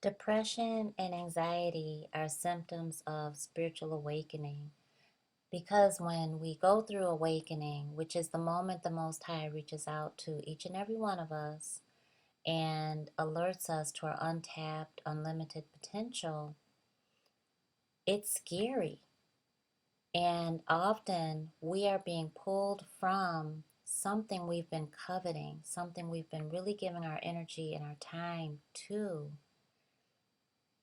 Depression and anxiety are symptoms of spiritual awakening because when we go through awakening, which is the moment the Most High reaches out to each and every one of us and alerts us to our untapped, unlimited potential, it's scary. And often we are being pulled from something we've been coveting, something we've been really giving our energy and our time to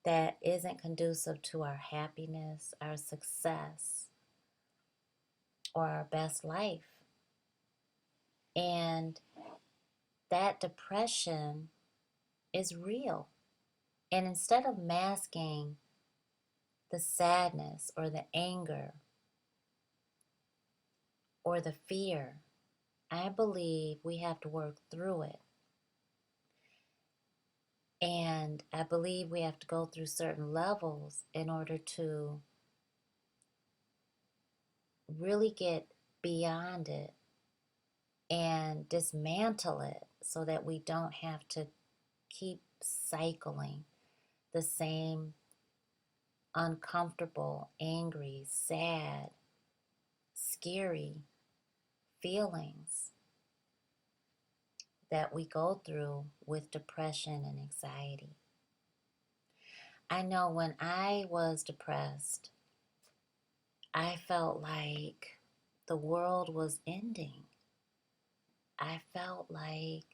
that isn't conducive to our happiness, our success, or our best life. And that depression is real. And instead of masking the sadness or the anger or the fear, I believe we have to work through it. And I believe we have to go through certain levels in order to really get beyond it and dismantle it so that we don't have to keep cycling the same uncomfortable, angry, sad, scary feelings that we go through with depression and anxiety. I know when I was depressed, I felt like the world was ending. I felt like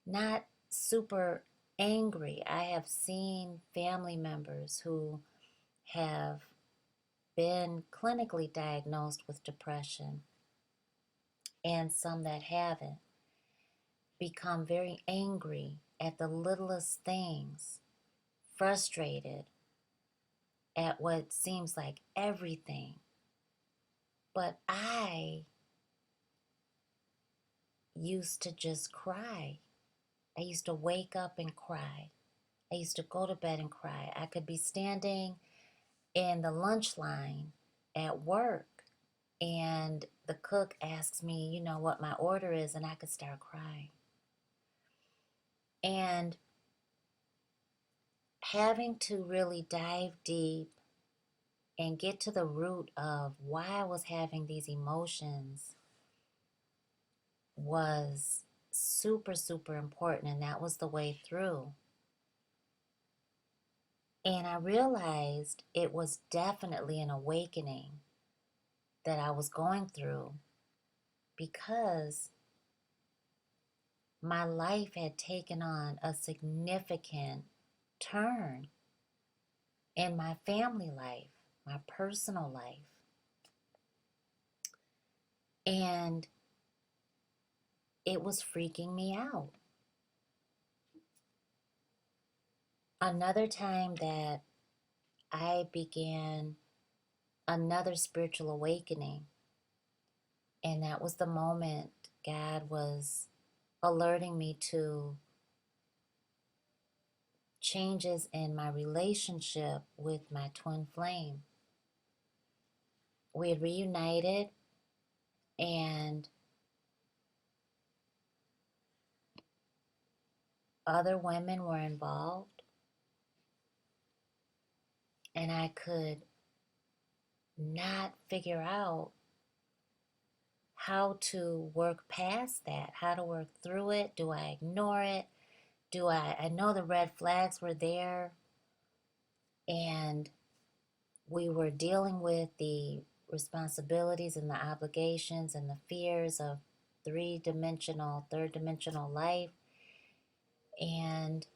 not super angry. I have seen family members who have been clinically diagnosed with depression and some that haven't become very angry at the littlest things, frustrated at what seems like everything. But I used to just cry. I used to wake up and cry. I used to go to bed and cry. I could be standing in the lunch line at work and the cook asks me, what my order is, and I could start crying. And having to really dive deep and get to the root of why I was having these emotions was super, super important. And that was the way through. And I realized it was definitely an awakening that I was going through because my life had taken on a significant turn in my family life, my personal life. And it was freaking me out. Another time that I began another spiritual awakening, and that was the moment God was alerting me to changes in my relationship with my twin flame. We had reunited, and other women were involved, and I could not figure out how to work past that, how to work through it. Do I ignore it? I know the red flags were there, and we were dealing with the responsibilities and the obligations and the fears of three-dimensional, third-dimensional life. And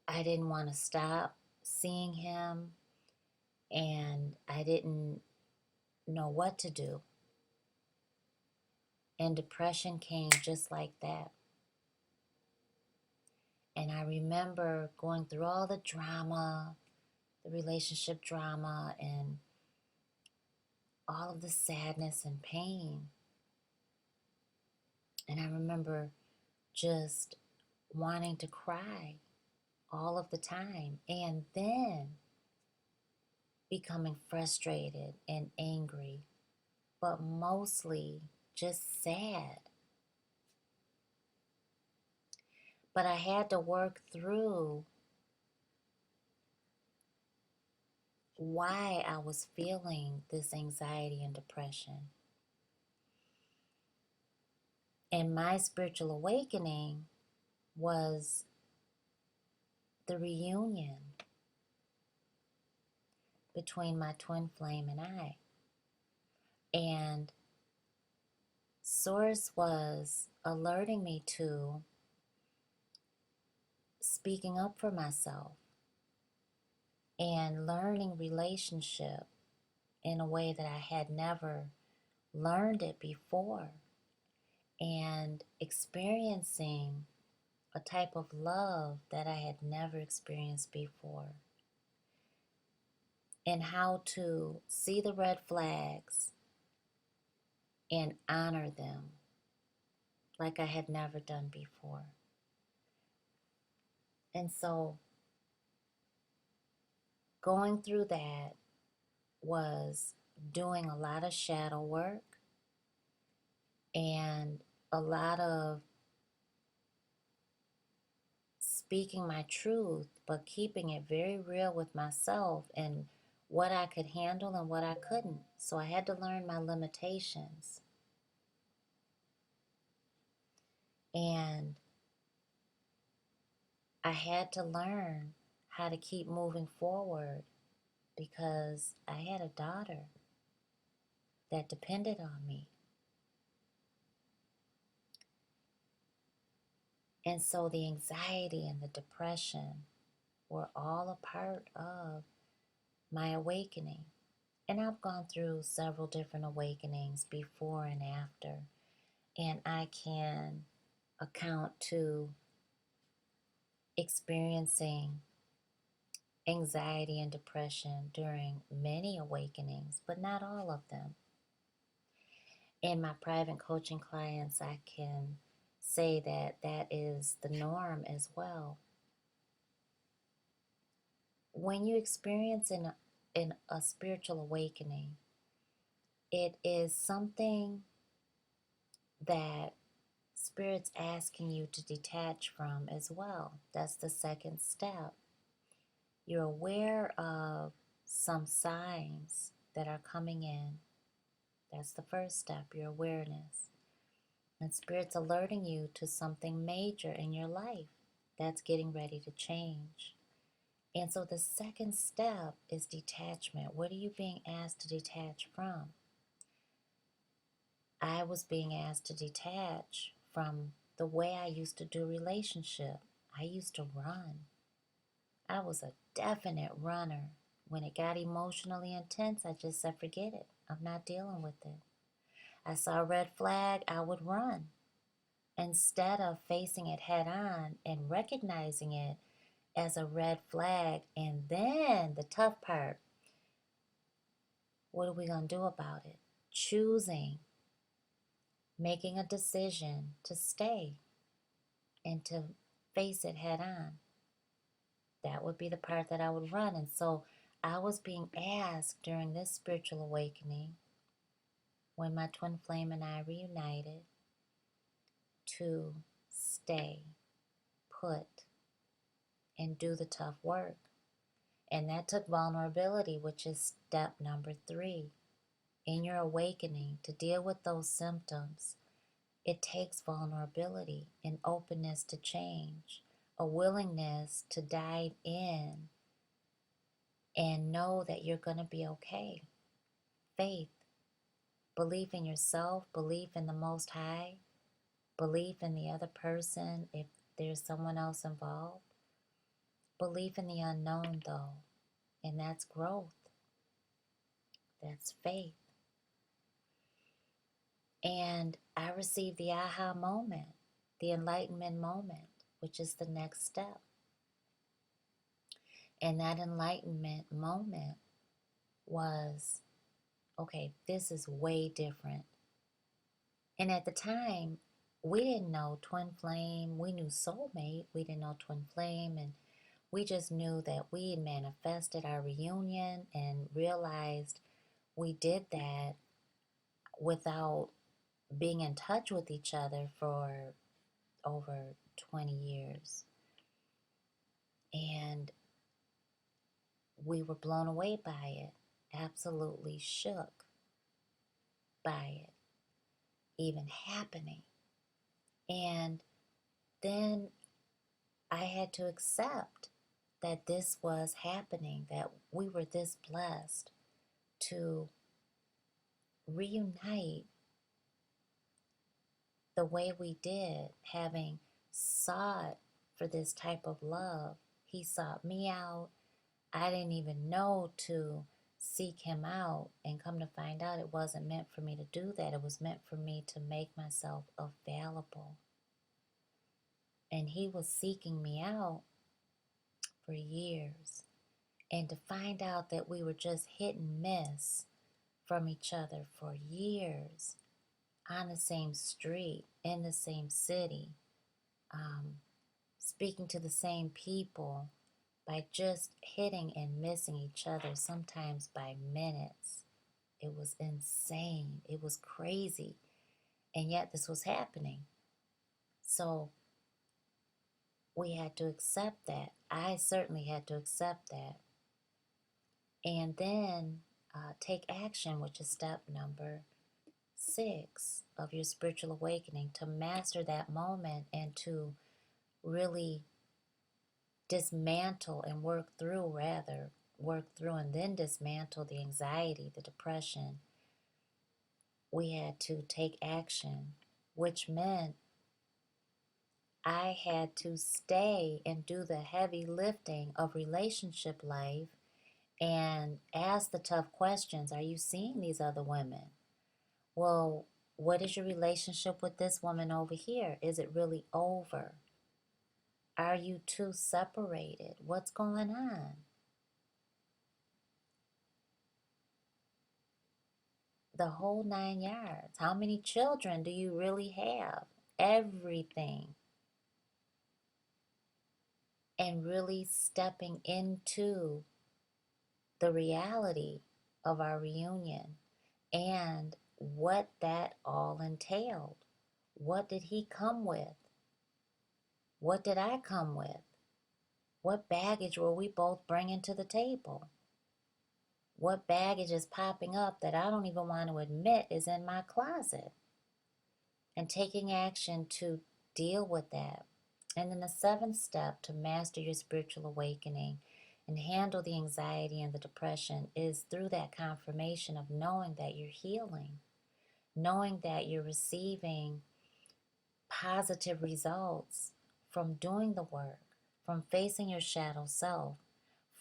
I didn't want to stop seeing him, and I didn't know what to do. And depression came just like that. And I remember going through all the drama, the relationship drama, and all of the sadness and pain. And I remember just wanting to cry all of the time, and then becoming frustrated and angry, but mostly just sad. But I had to work through why I was feeling this anxiety and depression. And my spiritual awakening was the reunion between my twin flame and I. And Source was alerting me to speaking up for myself and learning relationship in a way that I had never learned it before, and experiencing a type of love that I had never experienced before, and how to see the red flags and honor them like I had never done before. And so going through that was doing a lot of shadow work and a lot of speaking my truth, but keeping it very real with myself and what I could handle and what I couldn't. So I had to learn my limitations. And I had to learn how to keep moving forward because I had a daughter that depended on me. And so the anxiety and the depression were all a part of my awakening. And I've gone through several different awakenings before and after, and I can account to experiencing anxiety and depression during many awakenings, but not all of them. In my private coaching clients, I can say that that is the norm as well. When you experience in a spiritual awakening, it is something that Spirit's asking you to detach from as well. That's the second step. You're aware of some signs that are coming in. That's the first step, your awareness. And Spirit's alerting you to something major in your life that's getting ready to change. And so the second step is detachment. What are you being asked to detach from? I was being asked to detach from the way I used to do relationship. I used to run. I was a definite runner. When it got emotionally intense, I just said, forget it. I'm not dealing with it. I saw a red flag, I would run. Instead of facing it head on and recognizing it as a red flag, and then the tough part, what are we going to do about it? Choosing, making a decision to stay and to face it head on. That would be the part that I would run. And so I was being asked during this spiritual awakening, when my twin flame and I reunited, to stay put and do the tough work. And that took vulnerability, which is step number 3. In your awakening, to deal with those symptoms, it takes vulnerability and openness to change, a willingness to dive in and know that you're going to be okay. Faith, belief in yourself, belief in the Most High, belief in the other person if there's someone else involved. Belief in the unknown, though, and that's growth. That's faith. And I received the aha moment, the enlightenment moment, which is the next step. And that enlightenment moment was, okay, this is way different. And at the time, we didn't know twin flame. We knew soulmate. We didn't know twin flame. And we just knew that we had manifested our reunion and realized we did that without being in touch with each other for over 20 years. And we were blown away by it, absolutely shook by it even happening. And then I had to accept that this was happening, that we were this blessed to reunite the way we did, having sought for this type of love. He sought me out. I didn't even know to seek him out, and come to find out it wasn't meant for me to do that. It was meant for me to make myself available. And he was seeking me out for years. And to find out that we were just hit and miss from each other for years on the same street, in the same city, speaking to the same people, by just hitting and missing each other, sometimes by minutes. It was insane. It was crazy. And yet this was happening. So we had to accept that. I certainly had to accept that. And then take action, which is step number 6 of your spiritual awakening, to master that moment and to really dismantle and work through and then dismantle the anxiety, the depression. We had to take action, which meant I had to stay and do the heavy lifting of relationship life and ask the tough questions. Are you seeing these other women? Well, what is your relationship with this woman over here? Is it really over? Are you two separated? What's going on? The whole 9 yards. How many children do you really have? Everything. And really stepping into the reality of our reunion and what that all entailed. What did he come with? What did I come with? What baggage were we both bringing to the table? What baggage is popping up that I don't even want to admit is in my closet? And taking action to deal with that. And then the 7th step to master your spiritual awakening and handle the anxiety and the depression is through that confirmation of knowing that you're healing, knowing that you're receiving positive results from doing the work, from facing your shadow self,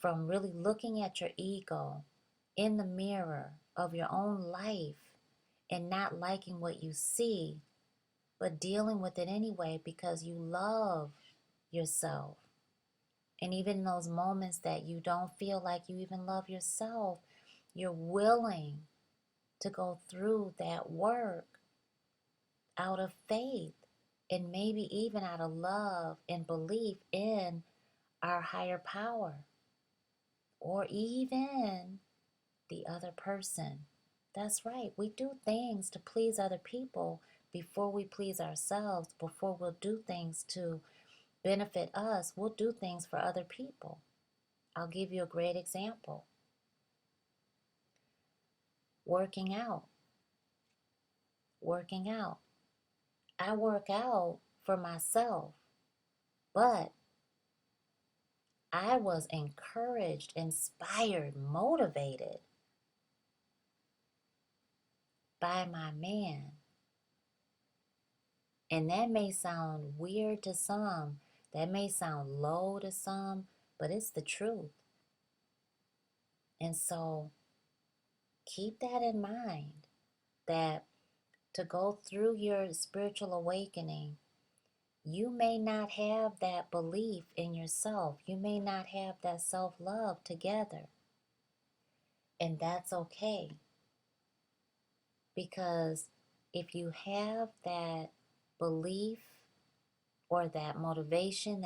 from really looking at your ego in the mirror of your own life and not liking what you see, but dealing with it anyway because you love yourself. And even in those moments that you don't feel like you even love yourself, you're willing to go through that work out of faith and maybe even out of love and belief in our higher power or even the other person. That's right. We do things to please other people before we please ourselves. Before we'll do things to benefit us, we'll do things for other people. I'll give you a great example. Working out. Working out. I work out for myself, but I was encouraged, inspired, motivated by my man. And that may sound weird to some, that may sound low to some, but it's the truth. And so keep that in mind, that to go through your spiritual awakening, you may not have that belief in yourself. You may not have that self-love together. And that's okay. Because if you have that belief or that motivation,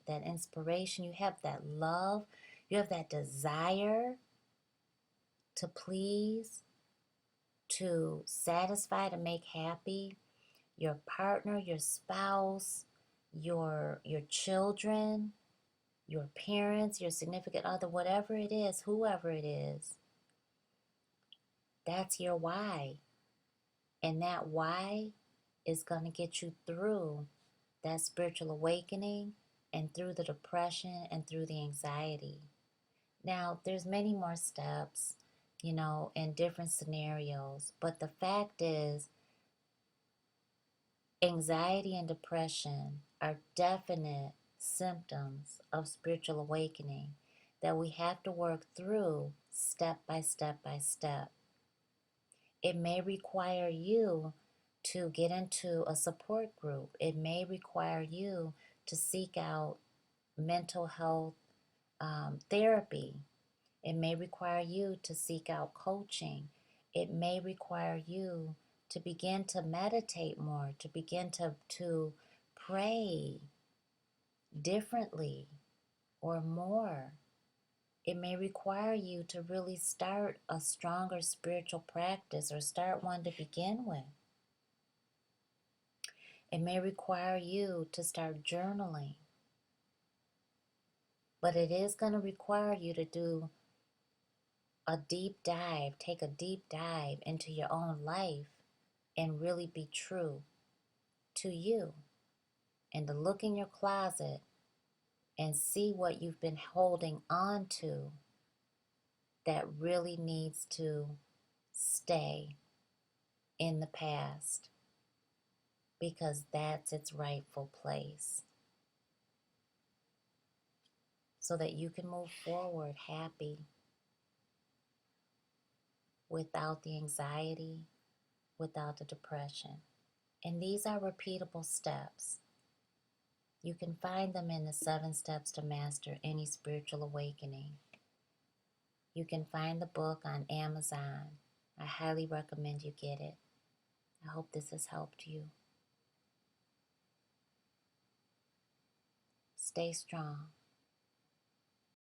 that inspiration, you have that love, you have that desire to please, to satisfy, to make happy your partner, your spouse, your children, your parents, your significant other, whatever it is, whoever it is, that's your why. And that why is going to get you through that spiritual awakening and through the depression and through the anxiety. Now, there's many more steps, in different scenarios, but the fact is, anxiety and depression are definite symptoms of spiritual awakening that we have to work through step by step by step. It may require you to get into a support group. It may require you to seek out mental health therapy. It may require you to seek out coaching. It may require you to begin to meditate more, to begin to pray differently or more. It may require you to really start a stronger spiritual practice or start one to begin with. It may require you to start journaling. But it is going to require you to do a deep dive, take a deep dive into your own life and really be true to you. And to look in your closet and see what you've been holding on to that really needs to stay in the past, because that's its rightful place, so that you can move forward happy without the anxiety, without the depression. And these are repeatable steps. You can find them in the 7 Steps to Master Any Spiritual Awakening. You can find the book on Amazon. I highly recommend you get it. I hope this has helped you. Stay strong.